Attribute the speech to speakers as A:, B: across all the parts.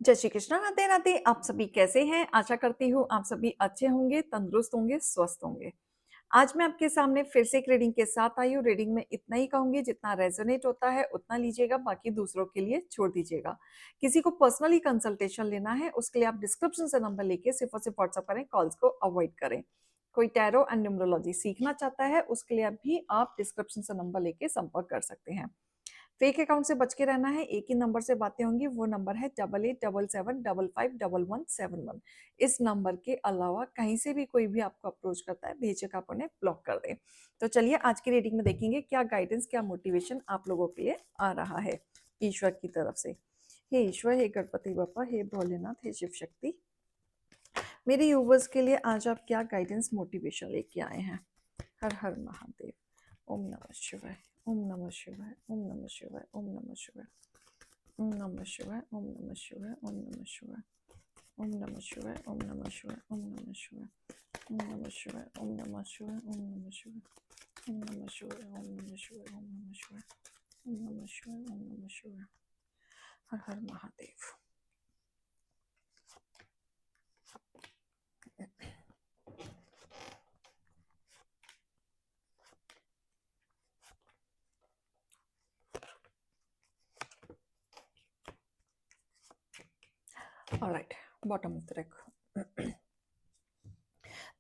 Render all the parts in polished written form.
A: जय श्री कृष्ण, राधे राधे। आप सभी कैसे हैं? आशा करती हूँ आप सभी अच्छे होंगे, तंदुरुस्त होंगे, स्वस्थ होंगे। आज मैं आपके सामने फिर से एक रीडिंग के साथ आई हूँ। रीडिंग में इतना ही कहूंगी, जितना रेजोनेट होता है उतना लीजिएगा, बाकी दूसरों के लिए छोड़ दीजिएगा। किसी को पर्सनली कंसल्टेशन लेना है उसके लिए आप डिस्क्रिप्शन से नंबर लेके सिर्फ और सिर्फ व्हाट्सअप करें, कॉल्स को अवॉइड करें। कोई टैरो एंड न्यूमरोलॉजी सीखना चाहता है उसके लिए भी आप डिस्क्रिप्शन से नंबर लेके संपर्क कर सकते हैं। फेक अकाउंट से बच के रहना है। एक ही नंबर से बातें होंगी, वो नंबर है 8877755171। इस नंबर के अलावा कहीं से भी कोई भी आपको अप्रोच करता है, बेझिझक आप उन्हें ब्लॉक कर दें। तो चलिए आज की रीडिंग में देखेंगे क्या गाइडेंस, क्या मोटिवेशन आप लोगों के लिए आ रहा है ईश्वर की तरफ से। हे ईश्वर, हे गणपति बप्पा, हे भोलेनाथ, हे शिव शक्ति, मेरे यूवर्स के लिए आज आप क्या गाइडेंस मोटिवेशन लेके आए हैं। हर हर महादेव। ओम नमः शिवाय, ओम नमः शिवाय, ओम नमः शिवाय, ओम नमः शिवाय, ओम नमः शिवाय, ओम नमः शिवाय, ओम नमः शिवाय, ओम नमः शिवाय, ओम नमः शिवाय, ओम नमः शिवाय, ओम नमः शिवाय, ओम नमः शिवाय, ओम नमः शिवाय, ओम नमः शिवाय, ओम नमः शिवाय, ओम नमः शिवाय, ओम नमः शिवाय, ओम नमः शिवाय। हर हर Mahadev. Alright, bottom of the deck.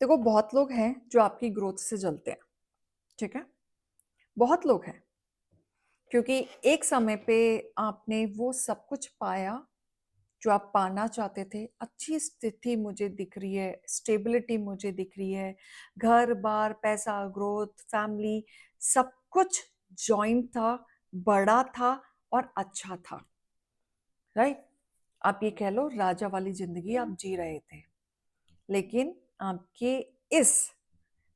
A: देखो, बहुत लोग हैं जो आपकी ग्रोथ से जलते हैं, ठीक है। बहुत लोग हैं, क्योंकि एक समय पे आपने वो सब कुछ पाया जो आप पाना चाहते थे। अच्छी स्थिति मुझे दिख रही है, स्टेबिलिटी मुझे दिख रही है, घर बार, पैसा, ग्रोथ, फैमिली, सब कुछ जॉइंट था, बड़ा था और अच्छा था। राइट? आप ये कह लो राजा वाली जिंदगी आप जी रहे थे, लेकिन आपके इस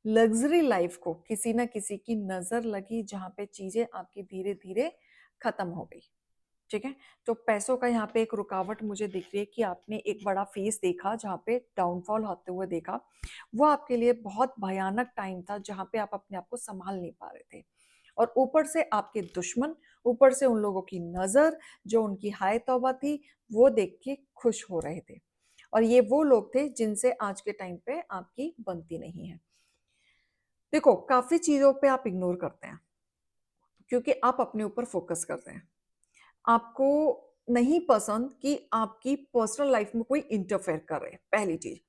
A: लग्जरी लाइफ को किसी ना किसी की नजर लगी, जहां पे चीजें आपकी धीरे धीरे खत्म हो गई। ठीक है। तो पैसों का यहाँ पे एक रुकावट मुझे दिख रही है कि आपने एक बड़ा फेस देखा जहाँ पे डाउनफॉल होते हुए देखा। वो आपके लिए बहुत भयानक टाइम था, जहाँ पे आप अपने आप को संभाल नहीं पा रहे थे। और ऊपर से आपके दुश्मन, ऊपर से उन लोगों की नजर जो उनकी हाय तौबा थी, वो देख के खुश हो रहे थे। और ये वो लोग थे जिनसे आज के टाइम पे आपकी बनती नहीं है। देखो, काफी चीजों पे आप इग्नोर करते हैं क्योंकि आप अपने ऊपर फोकस करते हैं। आपको नहीं पसंद कि आपकी पर्सनल लाइफ में कोई इंटरफेयर करे। पहली चीज,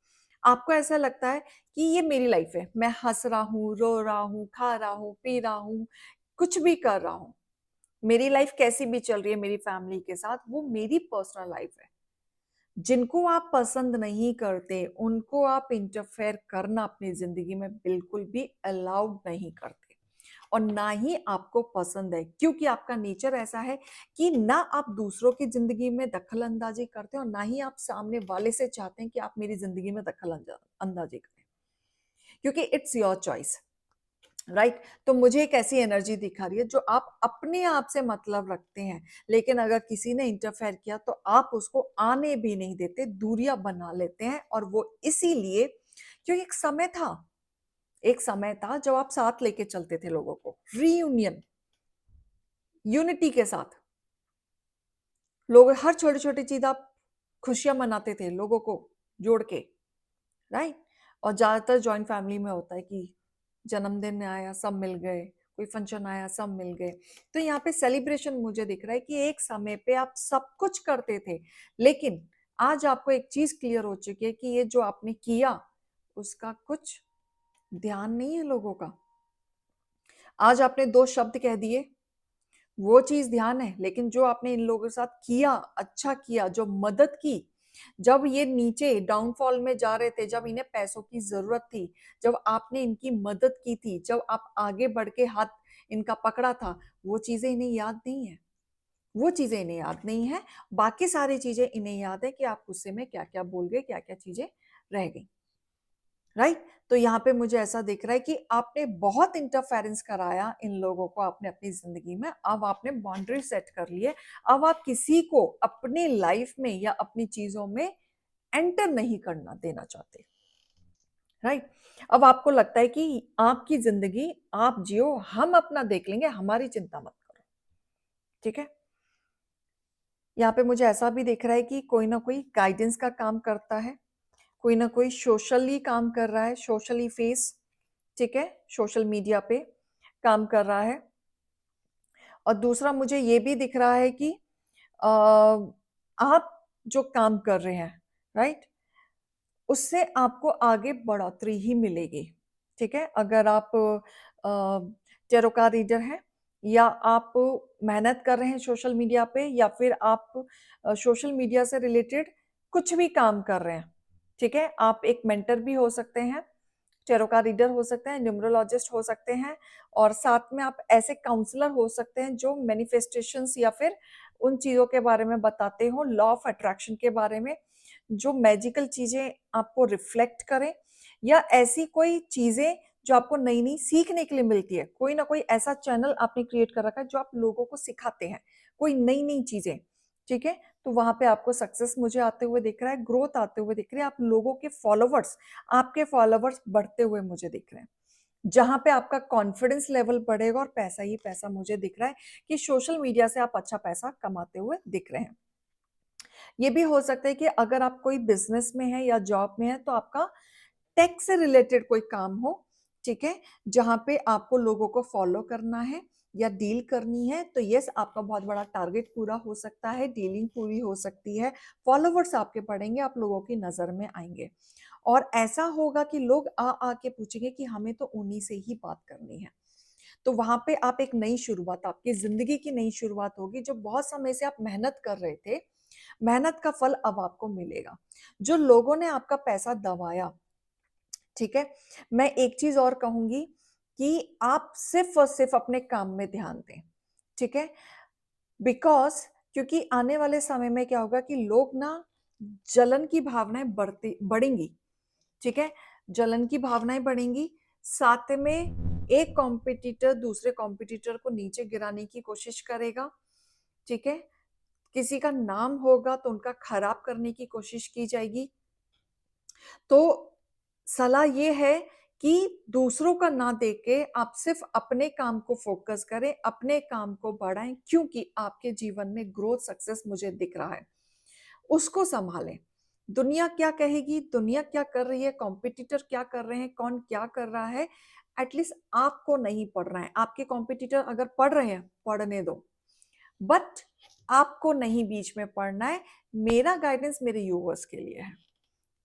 A: आपको ऐसा लगता है कि ये मेरी लाइफ है, मैं हंस रहा हूँ, रो रहा हूँ, खा रहा हूँ, पी रहा हूँ, कुछ भी कर रहा हूँ, मेरी लाइफ कैसी भी चल रही है मेरी फैमिली के साथ, वो मेरी पर्सनल लाइफ है। जिनको आप पसंद नहीं करते उनको आप इंटरफेयर करना अपनी जिंदगी में बिल्कुल भी अलाउड नहीं करते, और ना ही आपको पसंद है, क्योंकि आपका नेचर ऐसा है कि ना आप दूसरों की जिंदगी में दखल अंदाजी करते हैं और ना ही आप सामने वाले से चाहते हैं कि आप मेरी जिंदगी में दखल अंदाजी करें, क्योंकि इट्स योर चॉइस। राइट? तो मुझे एक ऐसी एनर्जी दिखा रही है जो आप अपने आप से मतलब रखते हैं, लेकिन अगर किसी ने इंटरफेयर किया तो आप उसको आने भी नहीं देते, दूरियां बना लेते हैं। और वो इसीलिए क्योंकि एक समय था जब आप साथ लेके चलते थे लोगों को, रीयूनियन, यूनिटी के साथ। लोग हर छोटी छोटी चीज आप खुशियां मनाते थे लोगों को जोड़ के। राइट? और ज्यादातर जॉइंट फैमिली में होता है कि जन्मदिन आया सब मिल गए, कोई फंक्शन आया सब मिल गए। तो यहाँ पे सेलिब्रेशन मुझे दिख रहा है कि एक समय पे आप सब कुछ करते थे, लेकिन आज आपको एक चीज क्लियर हो चुकी है कि ये जो आपने किया उसका कुछ ध्यान नहीं है लोगों का। आज आपने दो शब्द कह दिए, वो चीज ध्यान है, लेकिन जो आपने इन लोगों के साथ किया, अच्छा किया, जो मदद की, जब ये नीचे डाउनफॉल में जा रहे थे, जब इन्हें पैसों की जरूरत थी, जब आपने इनकी मदद की थी, जब आप आगे बढ़ के हाथ इनका पकड़ा था, वो चीजें इन्हें याद नहीं है। वो चीजें इन्हें याद नहीं है। बाकी सारी चीजें इन्हें याद है कि आप गुस्से में क्या क्या बोल गए, क्या क्या चीजें रह गई। राइट? तो यहाँ पे मुझे ऐसा दिख रहा है कि आपने बहुत इंटरफेरेंस कराया इन लोगों को आपने अपनी जिंदगी में। अब आपने बाउंड्री सेट कर ली है। अब आप किसी को अपनी लाइफ में या अपनी चीजों में एंटर नहीं करना देना चाहते। राइट? अब आपको लगता है कि आपकी जिंदगी आप जियो, हम अपना देख लेंगे, हमारी चिंता मत करो। ठीक है? यहाँ पे मुझे ऐसा भी दिख रहा है कि कोई ना कोई गाइडेंस का काम करता है, कोई ना कोई सोशली काम कर रहा है, सोशली फेस, ठीक है, सोशल मीडिया पे काम कर रहा है। और दूसरा मुझे ये भी दिख रहा है कि अ, आप जो काम कर रहे हैं, राइट, उससे आपको आगे बढ़ोतरी ही मिलेगी, ठीक है। अगर आप टैरो कार्ड रीडर हैं, या आप मेहनत कर रहे हैं सोशल मीडिया पे, या फिर आप सोशल मीडिया से रिलेटेड कुछ भी काम कर रहे हैं, ठीक है। आप एक मेंटर भी हो सकते हैं, टैरो कार्ड रीडर हो सकते हैं, न्यूमरोलॉजिस्ट हो सकते हैं, और साथ में आप ऐसे काउंसलर हो सकते हैं जो मैनिफेस्टेशंस या फिर उन चीज़ों के बारे में बताते हो, लॉ ऑफ अट्रैक्शन के बारे में, जो मैजिकल चीज़ें आपको रिफ्लेक्ट करें, या ऐसी कोई चीज़ें जो आपको नई-नई सीखने के लिए मिलती है। कोई ना कोई ऐसा चैनल आपने क्रिएट कर रखा है जो आप लोगों को सिखाते हैं, कोई नई-नई चीज़ें, ठीक है? तो वहाँ पे आपको सक्सेस मुझे आते हुए दिख रहा है, ग्रोथ आते हुए दिख रही है, आप लोगों के फॉलोवर्स, आपके फॉलोवर्स बढ़ते हुए मुझे दिख रहे हैं। जहाँ पे आपका कॉन्फिडेंस लेवल बढ़ेगा और पैसा ही पैसा मुझे दिख रहा है कि सोशल मीडिया से आप अच्छा पैसा कमाते हुए दिख रहे हैं। ये भी हो सकता है कि अगर आप कोई बिज़नेस में हैं या जॉब में हैं, तो आपका टेक से रिलेटेड कोई काम हो, ठीक है? जहाँ पे आपको लोगों को फॉलो करना है या डील करनी है, तो येस, आपका बहुत बड़ा टारगेट पूरा हो सकता है, डीलिंग पूरी हो सकती है, फॉलोवर्स आपके बढ़ेंगे, आप लोगों की नज़र में आएँगे। और ऐसा होगा कि लोग आ के पूछेंगे कि हमें तो उन्हीं से ही बात करनी है। तो वहाँ पे आप एक नई शुरुआत, आपकी ज़िंदगी की नई शुरुआत होगी, जो बहुत समय से आप मेहनत कर रहे थे, मेहनत का फल अब आपको मिलेगा। जो लोगों ने आपका पैसा दबाया, ठीक है? मैं एक चीज़ और कहूँगी कि आप सिर्फ़ और सिर्फ़ अपने काम में ध्यान दें, ठीक है? बिकॉज़ क्योंकि आने वाले समय में क्या होगा कि लोग ना जलन की भावनाएँ बढ़ेंगी, ठीक है? जलन की भावनाएँ बढ़ेंगी, साथ में एक कॉम्पिटिटर दूसरे कॉम्पिटिटर को नीचे गिराने की कोशिश करेगा, ठीक है? किसी का नाम होगा तो उनका खराब करने की कोशिश की जाएगी। तो सलाह ये है कि दूसरों का ना देख के आप सिर्फ अपने काम को फोकस करें, अपने काम को बढ़ाएं, क्योंकि आपके जीवन में ग्रोथ सक्सेस मुझे दिख रहा है। उसको संभालें। दुनिया क्या कहेगी, दुनिया क्या कर रही है, कॉम्पिटिटर क्या कर रहे हैं, कौन क्या कर रहा है, एटलीस्ट आपको नहीं पढ़ना है। आपके कॉम्पिटिटर अगर पढ़ रहे हैं, पढ़ने दो, बट आपको नहीं बीच में पढ़ना है। मेरा गाइडेंस मेरे यूवर्स के लिए है,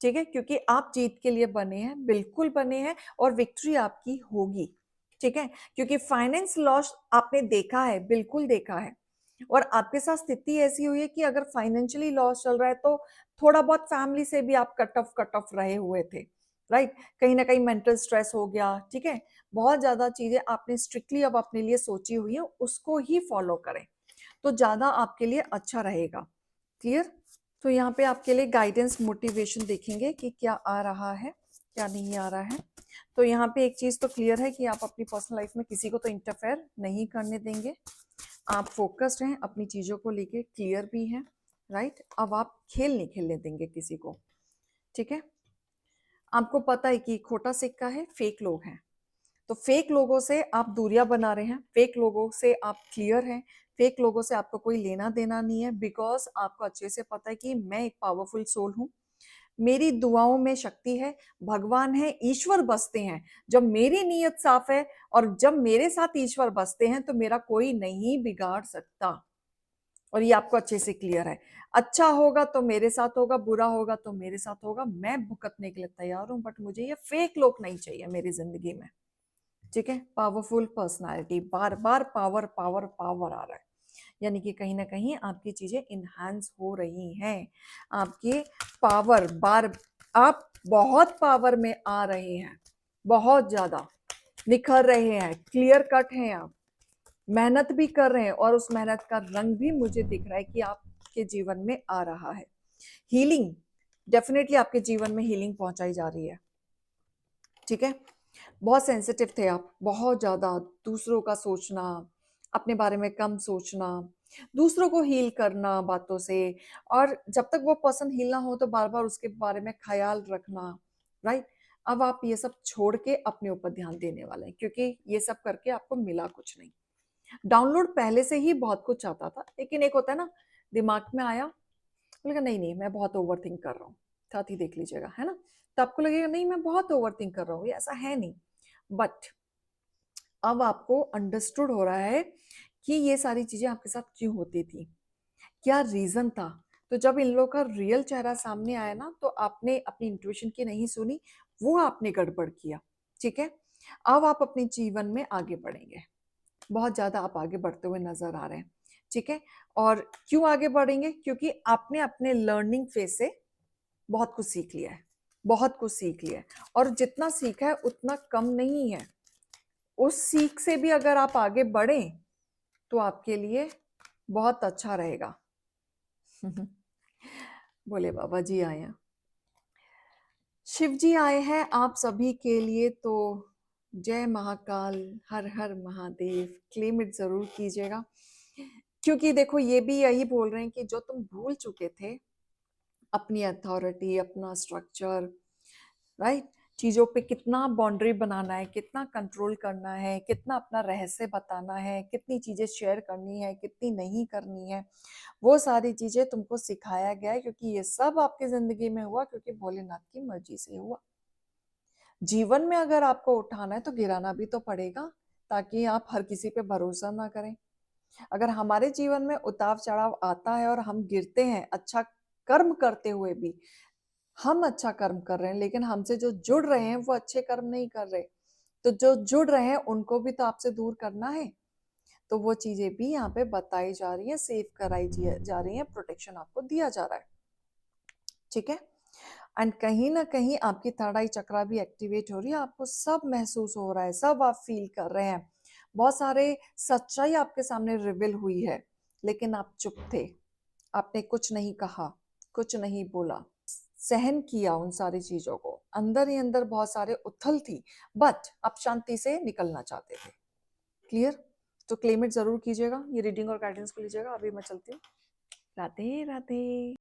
A: ठीक है? क्योंकि आप जीत के लिए बने हैं, बिल्कुल बने हैं, और विक्ट्री आपकी होगी, ठीक है? क्योंकि फाइनेंस लॉस आपने देखा है, बिल्कुल देखा है, और आपके साथ स्थिति ऐसी हुई है कि अगर फाइनेंशियली लॉस चल रहा है तो थोड़ा बहुत फैमिली से भी आप कट ऑफ रहे हुए थे, राइट? कहीं ना कहीं मेंटल स्ट्रेस हो गया, ठीक है? बहुत ज्यादा चीजें आपने स्ट्रिक्टली अब अपने लिए सोची हुई है, उसको ही फॉलो करें तो ज़्यादा आपके लिए अच्छा रहेगा। क्लियर? तो यहाँ पे आपके लिए गाइडेंस मोटिवेशन देखेंगे कि क्या आ रहा है, क्या नहीं आ रहा है। तो यहाँ पे एक चीज़ तो क्लियर है कि आप अपनी पर्सनल लाइफ में किसी को तो इंटरफेयर नहीं करने देंगे। आप फोकस्ड हैं, अपनी चीज़ों को लेके क्लियर भी हैं, राइट? अब आप खेल नहीं खेलने देंगे किसी को, ठीक है? आपको पता है कि खोटा सिक्का है, फेक लोग हैं। तो फेक लोगों से आप दूरियां बना रहे हैं, फेक लोगों से आप क्लियर हैं, फेक लोगों से आपको कोई लेना देना नहीं है, बिकॉज आपको अच्छे से पता है कि मैं एक पावरफुल सोल हूँ, मेरी दुआओं में शक्ति है, भगवान है, ईश्वर बसते हैं। जब मेरी नीयत साफ है और जब मेरे साथ ईश्वर बसते हैं तो मेरा कोई नहीं बिगाड़ सकता, और ये आपको अच्छे से क्लियर है। अच्छा होगा तो मेरे साथ होगा, बुरा होगा तो मेरे साथ होगा, मैं भुगतने के लिए तैयार हूं, बट मुझे ये फेक लोग नहीं चाहिए मेरी जिंदगी में, ठीक है? पावरफुल पर्सनालिटी, बार बार पावर पावर पावर आ रहा है, यानी कि कहीं ना कहीं आपकी चीजें इनहांस हो रही हैं, आपके पावर बार, आप बहुत पावर में आ रहे हैं, बहुत ज्यादा निखर रहे हैं, क्लियर कट हैं, आप मेहनत भी कर रहे हैं, और उस मेहनत का रंग भी मुझे दिख रहा है कि आपके जीवन में आ रहा है। हीलिंग, डेफिनेटली आपके जीवन में हीलिंग पहुंचाई जा रही है, ठीक है? बहुत सेंसिटिव थे आप, बहुत ज़्यादा दूसरों का सोचना, अपने बारे में कम सोचना, दूसरों को हील करना बातों से, और जब तक वो पर्सन हील ना हो तो बार बार उसके बारे में ख्याल रखना, राइट? अब आप ये सब छोड़ के अपने ऊपर ध्यान देने वाले हैं, क्योंकि ये सब करके आपको मिला कुछ नहीं। डाउनलोड पहले से ही बहुत कुछ आता था, लेकिन एक होता है ना, दिमाग में आया, बोलेगा नहीं नहीं मैं बहुत ओवर थिंक कर रहा हूँ, साथ ही देख लीजिएगा, है ना। तो आपको लगेगा नहीं मैं बहुत ओवर थिंक कर रहा हूँ, ये ऐसा है नहीं। बट अब आपको अंडरस्टूड हो रहा है कि ये सारी चीजें आपके साथ क्यों होती थी, क्या रीजन था। तो जब इन लोगों का रियल चेहरा सामने आया ना, तो आपने अपनी इंट्यूशन की नहीं सुनी, वो आपने गड़बड़ किया। ठीक है, अब आप अपने जीवन में आगे बढ़ेंगे, बहुत ज्यादा आप आगे बढ़ते हुए नजर आ रहे हैं। ठीक है, और क्यों आगे बढ़ेंगे, क्योंकि आपने अपने लर्निंग फेज से बहुत कुछ सीख लिया है, बहुत कुछ सीख लिया है। और जितना सीखा है उतना कम नहीं है, उस सीख से भी अगर आप आगे बढ़ें तो आपके लिए बहुत अच्छा रहेगा। बोले बाबा जी आए हैं, शिव जी आए हैं आप सभी के लिए। तो जय महाकाल, हर हर महादेव, क्लेम इट जरूर कीजिएगा, क्योंकि देखो ये भी यही बोल रहे हैं कि जो तुम भूल चुके थे अपनी अथॉरिटी, अपना स्ट्रक्चर, राइट, चीजों पे कितना बाउंड्री बनाना है, कितना कंट्रोल करना है, कितना अपना रहस्य बताना है, कितनी चीजें शेयर करनी है, कितनी नहीं करनी है, वो सारी चीजें तुमको सिखाया गया है, क्योंकि ये सब आपकी जिंदगी में हुआ क्योंकि भोलेनाथ की मर्जी से हुआ। जीवन में अगर आपको उठाना है तो गिराना भी तो पड़ेगा, ताकि आप हर किसी पे भरोसा ना करें। अगर हमारे जीवन में उतार चढ़ाव आता है और हम गिरते हैं, अच्छा कर्म करते हुए भी, हम अच्छा कर्म कर रहे हैं लेकिन हमसे जो जुड़ रहे हैं वो अच्छे कर्म नहीं कर रहे, तो जो जुड़ रहे हैं उनको भी तो आपसे दूर करना है। तो वो चीजें भी यहाँ पे बताई जा रही है, सेव कराई जा रही है, प्रोटेक्शन आपको दिया जा रहा है। ठीक है, एंड कहीं ना कहीं आपकी थर्ड आई चक्रा भी एक्टिवेट हो रही है, आपको सब महसूस हो रहा है, सब आप फील कर रहे हैं, बहुत सारे सच्चाई आपके सामने रिवील हुई है, लेकिन आप चुप थे, आपने कुछ नहीं कहा, कुछ नहीं बोला, सहन किया उन सारी चीजों को, अंदर ही अंदर बहुत सारे उथल थी, बट आप शांति से निकलना चाहते थे। क्लियर, तो क्लेम इट जरूर कीजिएगा, ये रीडिंग और गाइडेंस को लीजिएगा। अभी मैं चलती हूँ, राधे राधे।